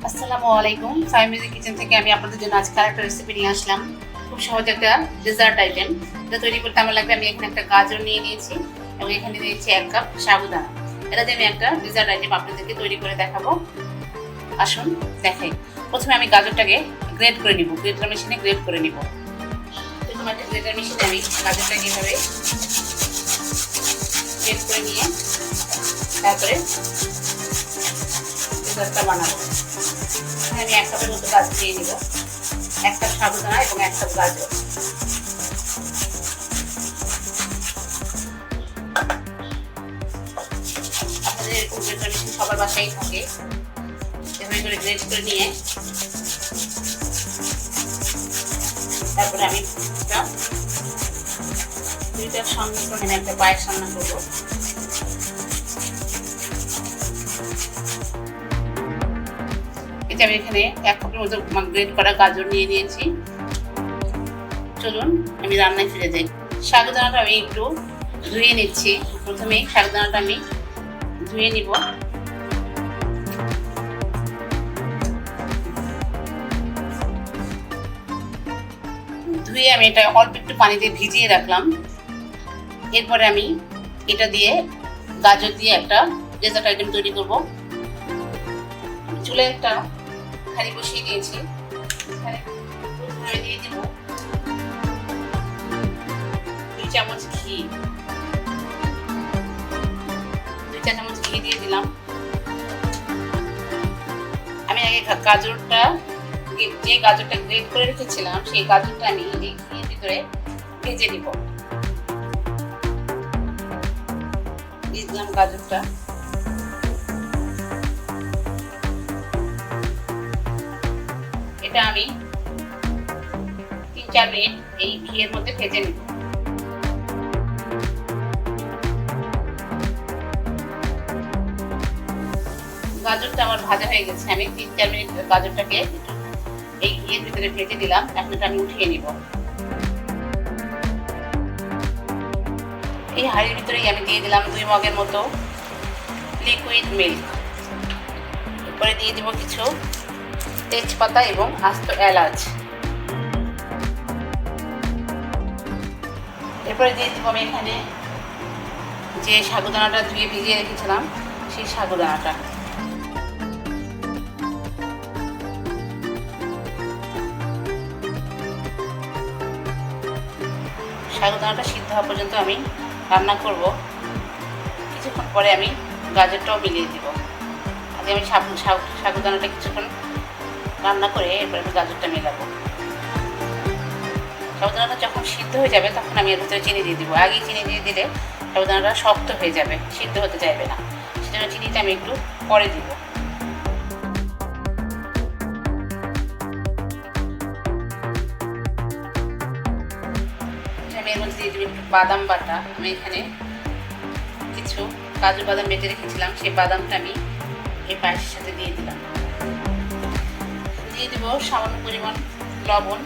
আসসালামু আলাইকুম। ফাহিম কিচেন থেকে আমি আপনাদের জন্য আজকে একটা রেসিপি নিয়ে আসলাম। খুব সহজ একটা ডেজার্ট আইটেম। এটা তৈরি করতে আমার লাগবে, আমি এখানে একটা গাজর নিয়ে নিয়েছি এবং এখানে নিয়েছি 1 কাপ সাবুদানা। এটা দিয়ে আমি একটা ডেজার্ট আইটেম আপনাদেরকে তৈরি করে দেখাবো। আসুন দেখাই। প্রথমে আমি গাজরটাকে গ্রেট করে নিব, গ্রেটার মেশিনে গ্রেট করে নিব। প্রথমে একটা গ্রেটার মেশিনে আমি গাজরটাকে এভাবে গ্রেট করে নিয়ে তারপরে ডেজার্টটা বানাবো। আমি 1 কাপের মতো গাজর নিয়ে নিব, 1 কাপ সাবুদানা এবং 1 কাপ গাজর। আপনাদের এরকম গ্রেটার মেশিন সবার বাসায় থাকে। এভাবে করে গ্রেট করে নিয়ে তারপরে আমি দুইটা সংমিশ্রণ আমি একটা পায়েস রান্না করবো। আমি এখানে 1 কাপের মতো গ্রেট করা গাজর নিয়ে নিয়েছি। চলুন আমি রান্নায় ফিরে যাই। সাবুদানাটা আমি একটু ধুয়ে নিচ্ছি। প্রথমেই সাবুদানাটা আমি ধুয়ে নিব। ধুয়ে আমি এটা অল্প একটু পানিতে ভিজিয়ে রাখলাম। এরপরে আমি এটা দিয়ে গাজর দিয়ে একটা ডেজার্ট আইটেম তৈরি করব। চুলে একটা হাঁড়ি বসিয়ে দিয়েছি। দিয়ে দিব 2 চামচ ঘি, 2 চা চামচ ঘি দিয়ে দিলাম। আমি আগে যে গাজরটা গ্রেট করে রেখেছিলাম সেই গাজরটা আমি এই ঘিয়ের ভিতরে ভেজে দিব। দিয়ে দিলাম গাজরটা। এটা আমি 3-4 মিনিট এই ঘিয়ের মধ্যে ভেজে নিব। গাজরটা আমার ভাজা হয়ে গেছে। আমি 3-4 মিনিট গাজরটাকে এই ঘিয়ের ভিতরে ভেজে দিলাম। এখন এটা আমি উঠিয়ে নিব। এই হাঁড়ির ভিতরেই আমি দিয়ে দিলাম 2 মগের মতো লিকুইড মিল্ক। এরপরে দিয়ে দিব কিছু তেজপাতা এবং আস্ত এলাচ। এরপরে দিয়ে দিব আমি এখানে যে সাবুদানাটা ধুয়ে ভিজিয়ে রেখেছিলাম সেই সাবুদানাটা। সাবুদানাটা সিদ্ধ হওয়া পর্যন্ত আমি রান্না করব। কিছুক্ষণ পরে আমি গাজরটাও মিলিয়ে দিব। আগে আমি সাবুদানাটা কিছুক্ষণ রান্না করে এরপরে আমি গাজরটা মেলাবো। সাবুদানাটা যখন সিদ্ধ হয়ে যাবে তখন আমি এর ভিতরে চিনি দিয়ে দিব। আগে চিনি দিয়ে দিলে সাবুদানাটা শক্ত হয়ে যাবে, সিদ্ধ হতে চাইবে না। সেজন্য চিনিটা আমি একটু পরে দিব। আমি এর মধ্যে দিয়ে দিব একটু বাদাম বাটা। আমি এখানে কিছু কাজু বাদাম বেটে রেখেছিলাম, সেই বাদামটা আমি এই পায়েসের সাথে দিয়ে দিলাম। দিয়ে দিব সামান্য পরিমাণ লবণ।